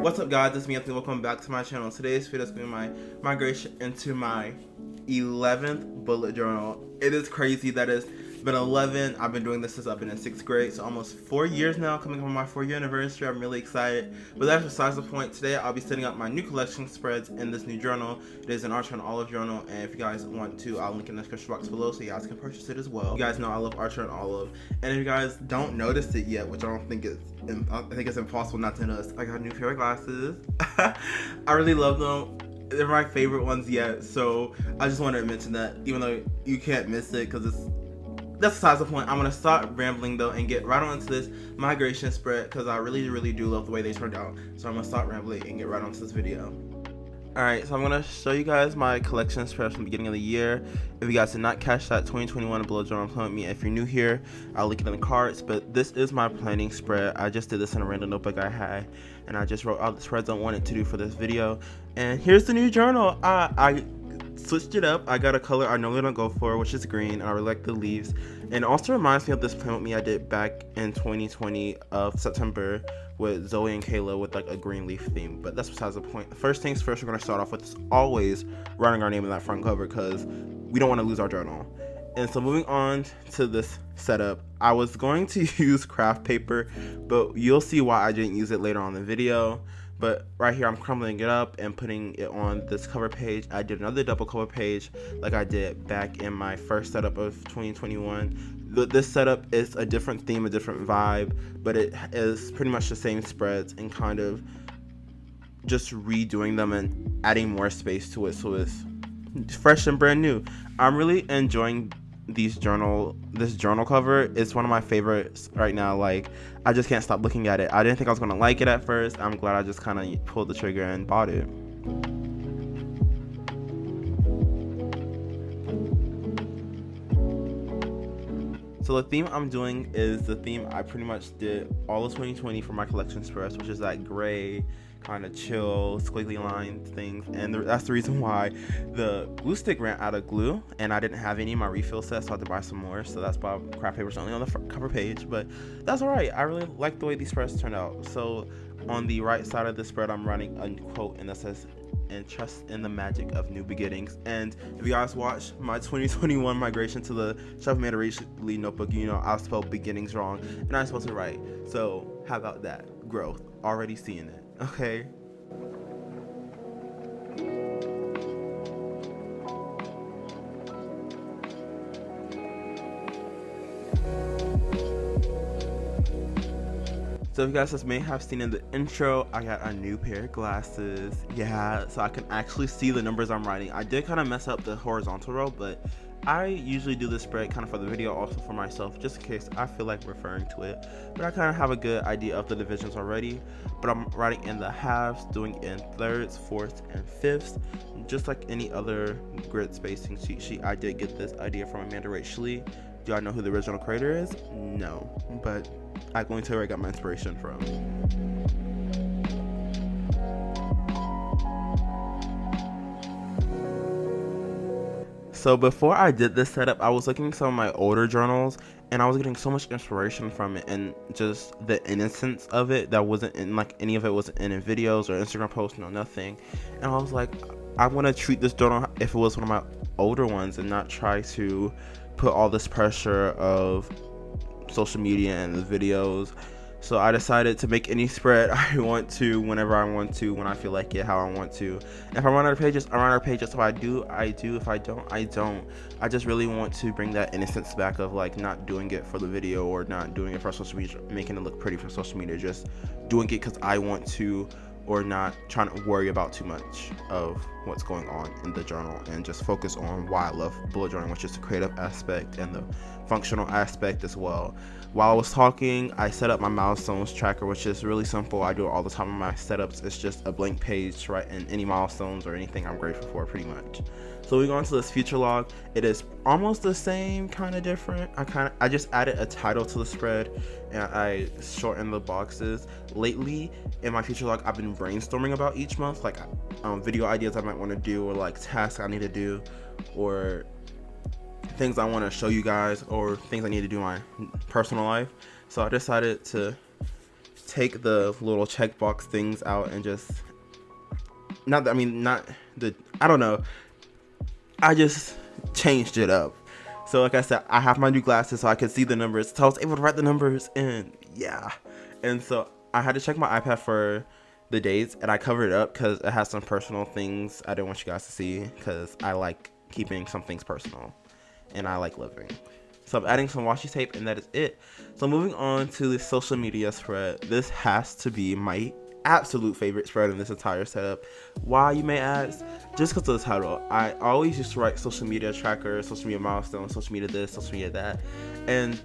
What's up, guys? It's me, Anthony. Welcome back to my channel. Today's video is going to be my migration into my 11th bullet journal. It is crazy that it's been 11. I've been doing this since I've been in 6th grade, so almost 4 years now, coming up on my 4-year anniversary. I'm really excited. But that's besides the point. Today, I'll be setting up my new collection spreads in this new journal. It is an Archer and Olive journal, and if you guys want to, I'll link in the description box below so you guys can purchase it as well. You guys know I love Archer and Olive, and if you guys don't notice it yet, which I don't think is, I think it's impossible not to notice, I got a new pair of glasses. I really love them. They're my favorite ones yet, so I just wanted to mention that, even though you can't miss it, because that's besides the point. I'm gonna stop rambling though and get right on into this migration spread, because I really do love the way they turned out. So I'm gonna stop rambling and get right onto this video. Alright, so I'm gonna show you guys my collection spread from the beginning of the year. If you guys did not catch that 2021 bullet journal, plan with me. If you're new here, I'll link it in the cards. But this is my planning spread. I just did this in a random notebook I had, and I just wrote out the spreads I wanted to do for this video. And here's the new journal. I switched it up. I got a color I normally don't go for, which is green, and I really like the leaves. And it also reminds me of this plan with me I did back in 2020 of September with Zoe and Kayla with like a green leaf theme. But that's besides the point. First things first, we're going to start off with is always writing our name in that front cover, because we don't want to lose our journal. And so moving on to this setup, I was going to use craft paper, but you'll see why I didn't use it later on in the video. But right here, I'm crumbling it up and putting it on this cover page. I did another double cover page like I did back in my first setup of 2021. This setup is a different theme, a different vibe, but it is pretty much the same spreads and kind of just redoing them and adding more space to it, so it's fresh and brand new. I'm really enjoying this journal cover. It's one of my favorites right now. Like, I just can't stop looking at it. I didn't think I was gonna like it at first. I'm glad I just kind of pulled the trigger and bought it. So the theme I'm doing is the theme I pretty much did all of 2020 for my collection spreads, which is that gray kind of chill squiggly line things. And that's the reason why the glue stick ran out of glue and I didn't have any in my refill set, so I had to buy some more. So that's why craft paper's only on the cover page, but that's all right. I really like the way these spreads turned out. So on the right side of the spread, I'm writing a quote, and that says, "And trust in the magic of new beginnings." And if you guys watch my 2021 migration to the self-made notebook, you know I spelled beginnings wrong, and I'm supposed to write. So how about that? Growth. Already seeing it. Okay. So if you guys just may have seen in the intro, I got a new pair of glasses. Yeah, so I can actually see the numbers I'm writing. I did kind of mess up the horizontal row, but I usually do this spread kind of for the video, also for myself, just in case I feel like referring to it. But I kind of have a good idea of the divisions already. But I'm writing in the halves, doing in thirds, fourths, and fifths. Just like any other grid spacing cheat sheet, I did get this idea from Amanda Rachel. Do I know who the original creator is? No, but I'm going to tell you where I got my inspiration from. So before I did this setup, I was looking at some of my older journals, and I was getting so much inspiration from it, and just the innocence of it that wasn't in, like, any of it wasn't in videos or Instagram posts, no nothing. And I was like, I want to treat this journal if it was one of my older ones and not try to put all this pressure of social media and the videos. So I decided to make any spread I want to, whenever I want to, when I feel like it, how I want to. And if I run out of pages, I run out of pages. If I do, I do. If I don't, I don't. I just really want to bring that innocence back of like not doing it for the video or not doing it for social media, making it look pretty for social media, just doing it because I want to, or not trying to worry about too much of what's going on in the journal, and just focus on why I love bullet journaling, which is the creative aspect and the functional aspect as well. While I was talking, I set up my milestones tracker, which is really simple. I do it all the time in my setups. It's just a blank page to write in any milestones or anything I'm grateful for, pretty much. So we go into this future log. It is almost the same, kind of different. I just added a title to the spread, and I shortened the boxes. Lately in my future log, I've been brainstorming about each month, like video ideas I might want to do, or like tasks I need to do, or things I want to show you guys, or things I need to do in my personal life. So I decided to take the little checkbox things out and just I don't know. I just changed it up. So like I said, I have my new glasses so I could see the numbers. So I was able to write the numbers in. Yeah. And so I had to check my iPad for the dates, and I covered it up because it has some personal things I didn't want you guys to see, because I like keeping some things personal and I like living. So I'm adding some washi tape, and that is it. So moving on to the social media spread. This has to be my absolute favorite spread in this entire setup. Why, you may ask? Just because of the title. I always used to write social media trackers, social media milestones, social media this, social media that, and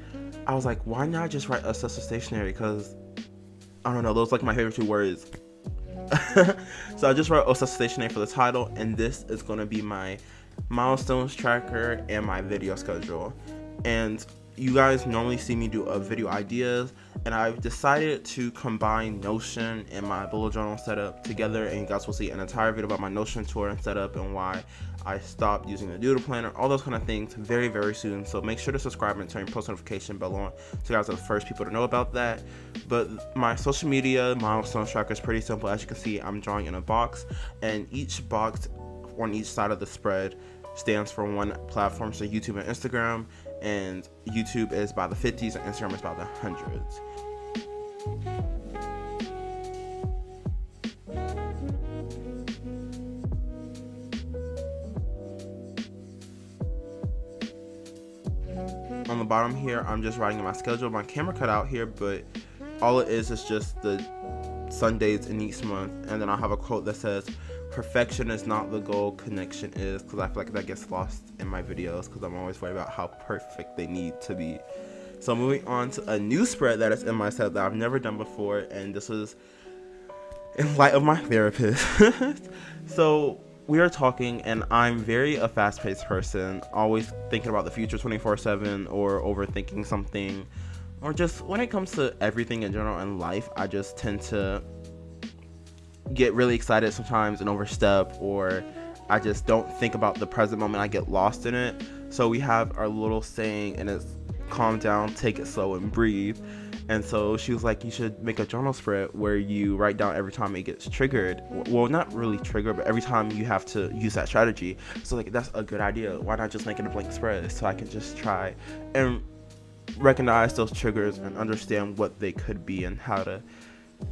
I was like, why not just write Obsessive Stationery? Because I don't know, those are like my favorite two words. So I just wrote Obsessive Stationery for the title, and this is going to be my milestones tracker and my video schedule. And you guys normally see me do a video ideas, and I've decided to combine Notion and my bullet journal setup together, and you guys will see an entire video about my Notion tour and setup and why I stopped using the doodle planner, all those kind of things very, very soon. So make sure to subscribe and turn your post notification bell on so you guys are the first people to know about that. But my social media milestone tracker is pretty simple. As you can see, I'm drawing in a box, and each box on each side of the spread stands for one platform, so YouTube and Instagram, and YouTube is by the 50s and Instagram is by the 100s. On the bottom here, I'm just writing in my schedule. My camera cut out here, but all it is just the Sundays in each month, and then I'll have a quote that says, "Perfection is not the goal, connection is," because I feel like that gets lost in my videos because I'm always worried about how perfect they need to be. So moving on to a new spread that is in my set that I've never done before, and this is in light of my therapist. So we are talking, and I'm very a fast-paced person, always thinking about the future 24/7 or overthinking something, or just when it comes to everything in general in life, I just tend to get really excited sometimes and overstep, or I just don't think about the present moment. I get lost in it. So we have our little saying, and it's calm down, take it slow, and breathe. And so she was like, you should make a journal spread where you write down every time it gets triggered. Well, not really triggered, but every time you have to use that strategy. So like, that's a good idea. Why not just make it a blank spread so I can just try and recognize those triggers and understand what they could be and how to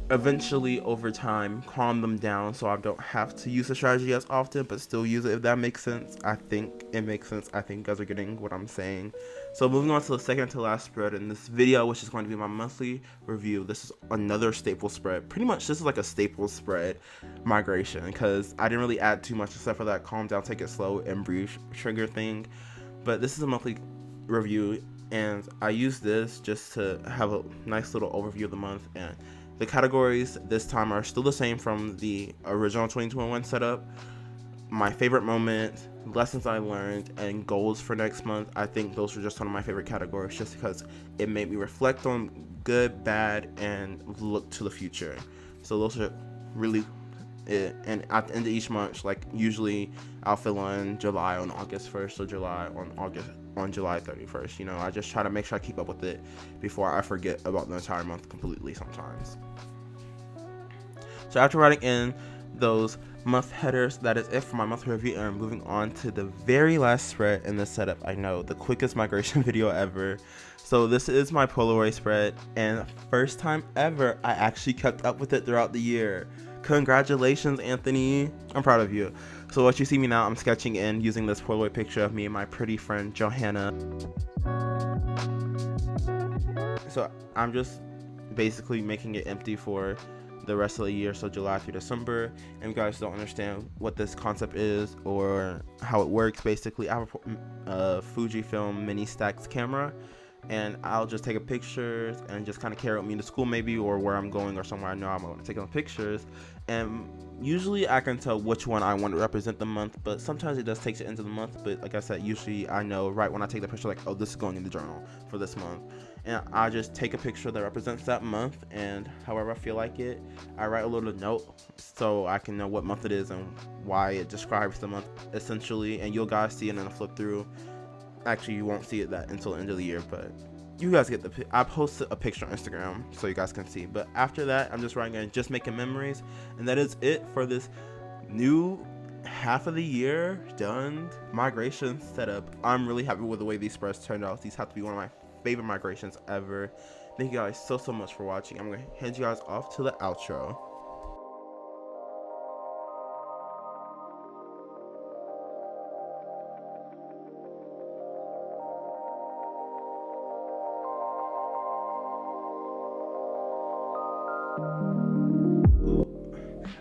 eventually over time calm them down so I don't have to use the strategy as often, but still use it, if that makes sense. I think it makes sense. I think you guys are getting what I'm saying. So moving on to the second to last spread in this video, which is going to be my monthly review. This is another staple spread. Pretty much this is like a staple spread, migration, because I didn't really add too much except for that calm down, take it slow, and breathe trigger thing. But this is a monthly review, and I use this just to have a nice little overview of the month. And the categories this time are still the same from the original 2021 setup. My favorite moment, lessons I learned, and goals for next month. I think those were just one of my favorite categories just because it made me reflect on good, bad, and look to the future. So those are really it. And at the end of each month, like usually I'll fill in July on August 1st or July on July 31st. You know, I just try to make sure I keep up with it before I forget about the entire month completely sometimes. So after writing in those month headers, that is it for my monthly review, and I'm moving on to the very last spread in this setup. I know, the quickest migration video ever. So this is my Polaroid spread, and first time ever I actually kept up with it throughout the year. Congratulations, Anthony. I'm proud of you. So what you see me now, I'm sketching in using this Polaroid picture of me and my pretty friend Johanna. So I'm just basically making it empty for the rest of the year, so July through December. And you guys don't understand what this concept is or how it works, basically I have a Fujifilm mini stacks camera, and I'll just take a pictures and just kind of carry it with me to school maybe, or where I'm going or somewhere I know I'm going to take some pictures. And usually I can tell which one I want to represent the month, but sometimes it does take it into the month. But like I said, usually I know right when I take the picture, like, oh, this is going in the journal for this month. And I just take a picture that represents that month, and however I feel like it, I write a little note so I can know what month it is and why it describes the month essentially. And you'll guys see it in a flip through. Actually, you won't see it that until the end of the year, but you guys get I posted a picture on Instagram so you guys can see. But after that, I'm just writing in just making memories, and that is it for this new half of the year done migration setup. I'm really happy with the way these spreads turned out. These have to be one of my favorite migrations ever. Thank you guys so much for watching. I'm gonna hand you guys off to the outro.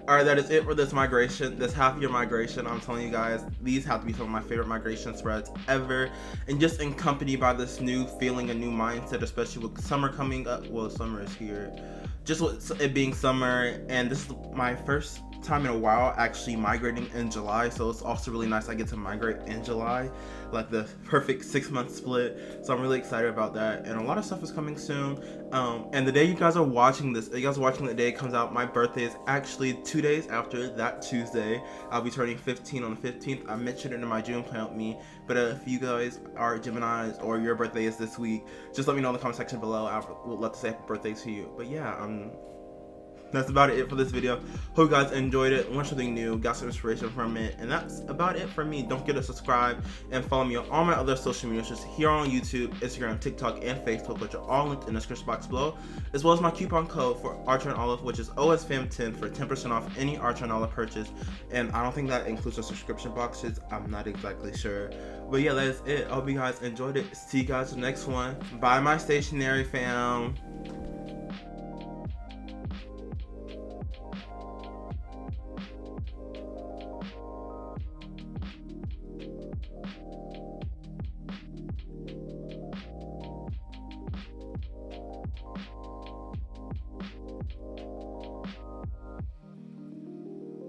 Alright, that is it for this migration, this half year migration. I'm telling you guys, these have to be some of my favorite migration spreads ever, and just accompanied by this new feeling, a new mindset, especially with summer coming up. Well, summer is here, just with it being summer, and this is my first time in a while actually migrating in July, so it's also really nice I get to migrate in July, like the perfect 6-month split. So I'm really excited about that, and a lot of stuff is coming soon. And the day you guys are watching this, you guys are watching the day it comes out, my birthday is actually 2 days after that Tuesday. I'll be turning 15 on the 15th. I mentioned it in my June plan with me, but if you guys are Geminis or your birthday is this week, just let me know in the comment section below. I would love to say happy birthday to you. But yeah, that's about it for this video. Hope you guys enjoyed it, learned something new, got some inspiration from it, and that's about it for me. Don't forget to subscribe and follow me on all my other social media just here on YouTube, Instagram, TikTok, and Facebook, which are all linked in the description box below, as well as my coupon code for Archer and Olive, which is OSFAM10 for 10% off any Archer and Olive purchase. And I don't think that includes the subscription boxes. I'm not exactly sure. But yeah, that is it. I hope you guys enjoyed it. See you guys in the next one. Bye, my stationery fam.